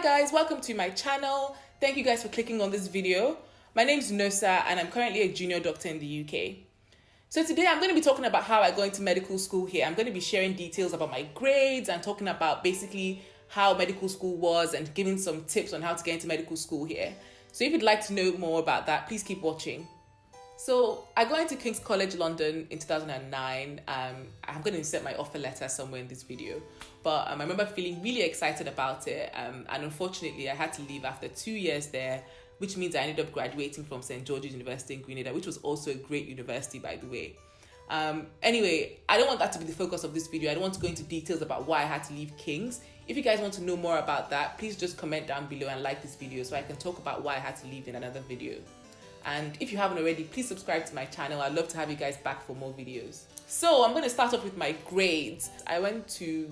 guys, welcome to my channel. Thank you guys for clicking on this video. My name is Nosa and I'm currently a junior doctor in the UK. So today I'm going to be talking about how I got into medical school here. I'm going to be sharing details about my grades and talking about basically how medical school was and giving some tips on how to get into medical school here. So if you'd like to know more about that, please keep watching. So I got into King's College London in 2009. I'm going to insert my offer letter somewhere in this video. But I remember feeling really excited about it. And unfortunately, I had to leave after 2 years there, which means I ended up graduating from St. George's University in Grenada, which was also a great university, by the way. Anyway, I don't want that to be the focus of this video. I don't want to go into details about why I had to leave King's. If you guys want to know more about that, please just comment down below and like this video so I can talk about why I had to leave in another video. And if you haven't already, please subscribe to my channel. I'd love to have you guys back for more videos. So I'm going to start off with my grades. I went to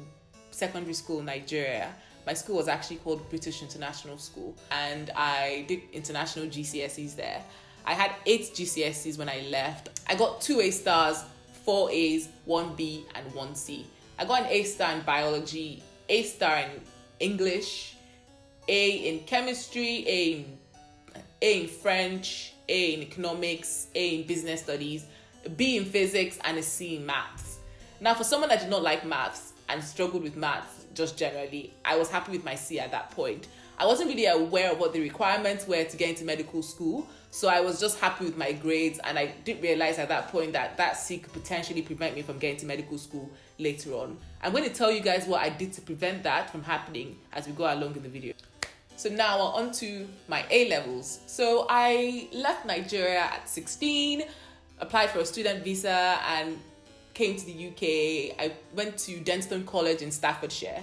secondary school in Nigeria. My school was actually called British International School, and I did international GCSEs there. I had 8 GCSEs when I left. I got 2 A stars, 4 A's, 1 B, and 1 C. I got an A star in biology, A star in English, A in chemistry, A in French, A in economics, A in business studies, a B in physics, and a C in maths. Now, for someone that did not like maths and struggled with maths just generally, I was happy with my C at that point. I wasn't really aware of what the requirements were to get into medical school, so I was just happy with my grades, and I didn't realize at that point that that C could potentially prevent me from getting to medical school later on. I'm going to tell you guys what I did to prevent that from happening as we go along in the video. So now on to my A-levels. So I left Nigeria at 16, applied for a student visa and came to the UK. I went to Denstone College in Staffordshire.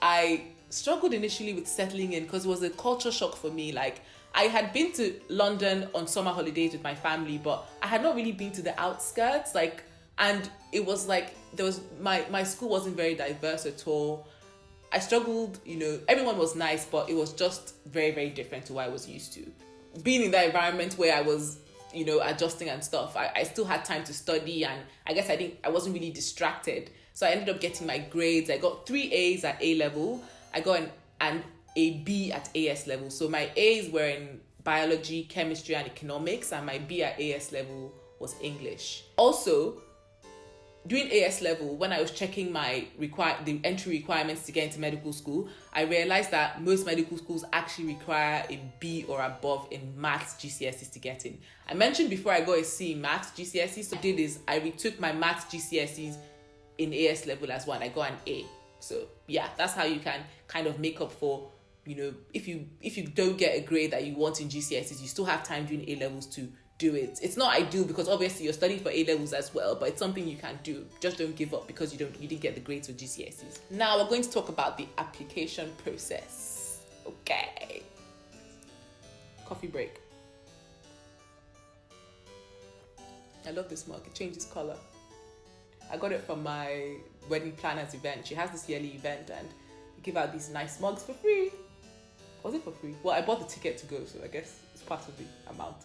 I struggled initially with settling in because it was a culture shock for me. Like, I had been to London on summer holidays with my family, but I had not really been to the outskirts. And it was like my school wasn't very diverse at all. I struggled, everyone was nice, but it was just very, very different to what I was used to. Being in that environment where I was, adjusting and stuff, I still had time to study, and I guess I wasn't really distracted. So I ended up getting my grades. I got 3 A's at A level. I got a B at AS level. So my A's were in biology, chemistry, and economics, and my B at AS level was English. Also, during AS level, when I was checking the entry requirements to get into medical school, I realized that most medical schools actually require a B or above in maths GCSEs to get in. I mentioned before I got a C in maths GCSEs, so what I did is I retook my maths GCSEs in AS level as well, and I got an A. So yeah, that's how you can kind of make up for, if you don't get a grade that you want in GCSEs, you still have time during A levels to do it. It's not ideal because obviously you're studying for A levels as well, but it's something you can do. Just don't give up because you didn't get the grades for GCSEs. Now we're going to talk about the application process. Okay. Coffee break. I love this mug. It changes color. I got it from my wedding planner's event. She has this yearly event and they give out these nice mugs for free. Was it for free? Well, I bought the ticket to go, so I guess it's part of the amount.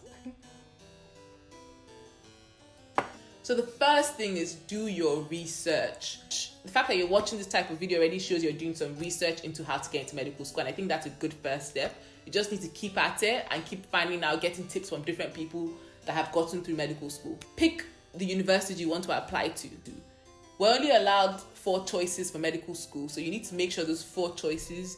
So the first thing is do your research. The fact that you're watching this type of video already shows you're doing some research into how to get into medical school, and I think that's a good first step. You just need to keep at it and keep finding out, getting tips from different people that have gotten through medical school. Pick the university you want to apply to. We're only allowed 4 choices for medical school, so you need to make sure those 4 choices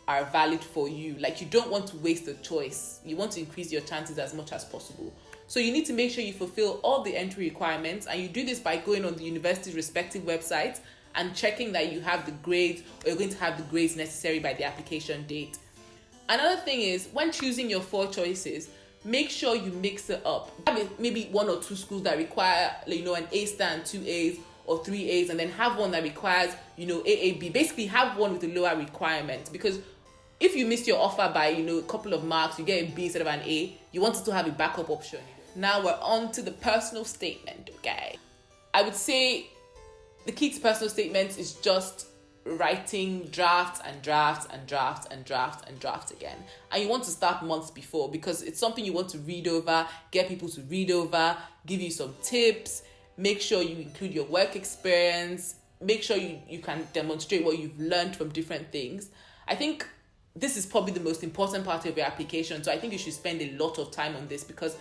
are valid for you. Like, you don't want to waste a choice. You want to increase your chances as much as possible. So you need to make sure you fulfill all the entry requirements, and you do this by going on the university's respective websites and checking that you have the grades, or you're going to have the grades necessary by the application date. Another thing is, when choosing your 4 choices, make sure you mix it up. Have maybe 1 or 2 schools that require, an A star and 2 A's or 3 A's, and then have one that requires, AAB. Basically, have one with a lower requirement, because if you miss your offer by, a couple of marks, you get a B instead of an A, you want to still have a backup option. Now we're on to the personal statement, okay? I would say the key to personal statements is just writing drafts and drafts and drafts and drafts and drafts again. And you want to start months before, because it's something you want to read over, get people to read over, give you some tips, make sure you include your work experience, make sure you can demonstrate what you've learned from different things. I think this is probably the most important part of your application. So I think you should spend a lot of time on this, because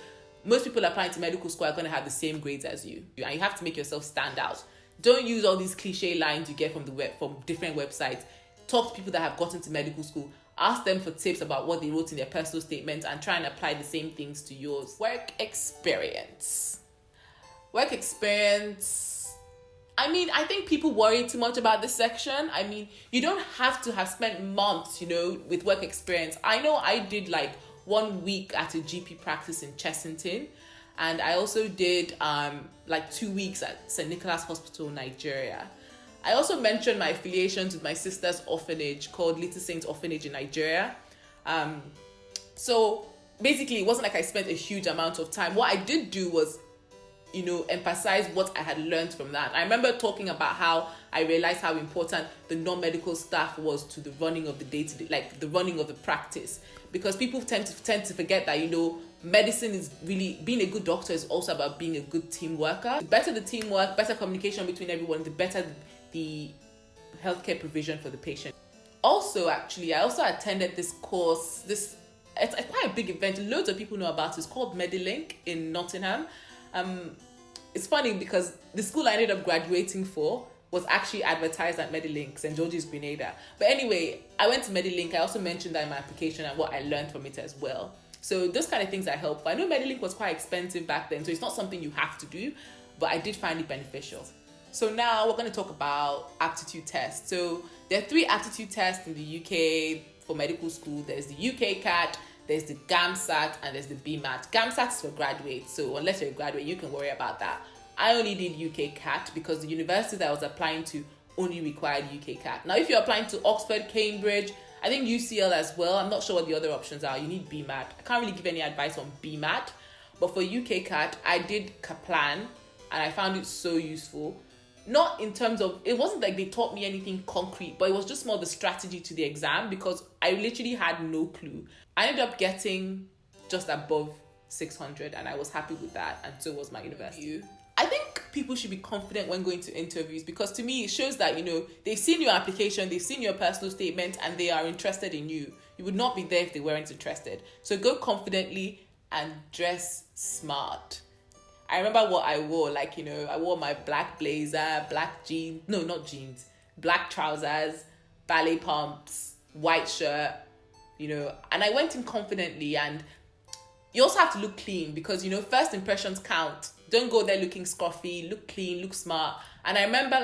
most people applying to medical school are going to have the same grades as you. And you have to make yourself stand out. Don't use all these cliche lines you get from from different websites. Talk to people that have gotten to medical school. Ask them for tips about what they wrote in their personal statements and try and apply the same things to yours. Work experience. Work experience. I mean, I think people worry too much about this section. I mean, you don't have to have spent months, with work experience. I know I did like 1 week at a GP practice in Chessington, and I also did like 2 weeks at St. Nicholas Hospital, Nigeria. I also mentioned my affiliations with my sister's orphanage called Little Saints Orphanage in Nigeria. So basically, it wasn't like I spent a huge amount of time. What I did do was, emphasize what I had learned from that. I remember talking about how I realized how important the non-medical staff was to the running of the day-to-day, like the running of the practice. Because people tend to forget that, medicine is really, being a good doctor is also about being a good team worker. The better the teamwork, better communication between everyone, the better the healthcare provision for the patient. Also, actually, I also attended this course, it's quite a big event, loads of people know about it. It's called Medilink in Nottingham. It's funny because the school I ended up graduating for was actually advertised at Medilink, St. George's, Grenada. But anyway, I went to Medilink. I also mentioned that in my application and what I learned from it as well. So those kind of things are helpful. I know Medilink was quite expensive back then, so it's not something you have to do, but I did find it beneficial. So now we're going to talk about aptitude tests. So there are 3 aptitude tests in the UK for medical school. There's the UK CAT, there's the GAMSAT, and there's the BMAT. GAMSAT is for graduates, so unless you're a graduate, you can worry about that. I only did UK CAT because the university that I was applying to only required UK CAT. Now, if you're applying to Oxford, Cambridge, I think UCL as well, I'm not sure what the other options are, you need BMAT. I can't really give any advice on BMAT, but for UK CAT, I did Kaplan, and I found it so useful. Not in terms of, it wasn't like they taught me anything concrete, but it was just more the strategy to the exam, because I literally had no clue. I ended up getting just above 600, and I was happy with that, and so was my university. I think people should be confident when going to interviews, because to me it shows that they've seen your application, they've seen your personal statement, and they are interested in you. You would not be there if they weren't interested. So go confidently and dress smart. I remember what I wore, I wore my black blazer, black jeans, no, not jeans, black trousers, ballet pumps, white shirt, and I went in confidently. And you also have to look clean, because, first impressions count. Don't go there looking scruffy, look clean, look smart. And I remember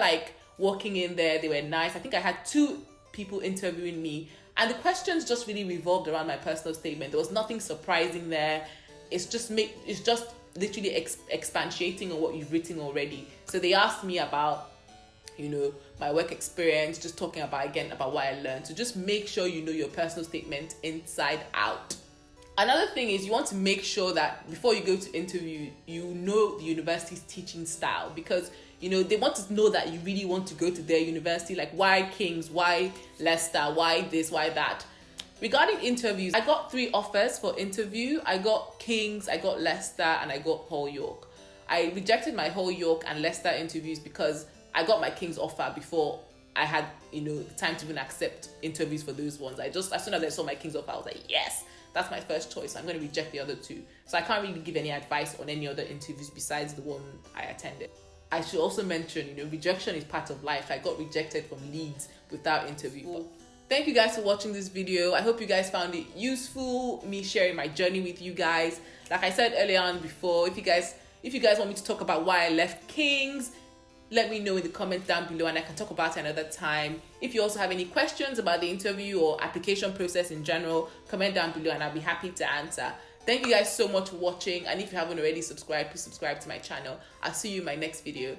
walking in there, they were nice. I think I had 2 people interviewing me, and the questions just really revolved around my personal statement. There was nothing surprising there. It's just literally expatiating on what you've written already. So they asked me about, my work experience, just talking about what I learned. So just make sure you know your personal statement inside out. Another thing is you want to make sure that before you go to interview, you know the university's teaching style, because they want to know that you really want to go to their university. Like, why King's, why Leicester, why this, why that. Regarding interviews, I got 3 offers for interview. I got King's, I got Leicester, and I got Hull York. I rejected my Hull York and Leicester interviews because I got my King's offer before I had, the time to even accept interviews for those ones. As soon as I saw my King's offer, I was like, yes, that's my first choice. I'm going to reject the other 2. So I can't really give any advice on any other interviews besides the one I attended. I should also mention, rejection is part of life. I got rejected from Leeds without interview. Thank you guys for watching this video. I hope you guys found it useful, me sharing my journey with you guys. Like I said earlier on before, if you guys want me to talk about why I left King's, let me know in the comments down below and I can talk about it another time. If you also have any questions about the interview or application process in general, comment down below and I'll be happy to answer. Thank you guys so much for watching, and if you haven't already subscribed, please subscribe to my channel. I'll see you in my next video.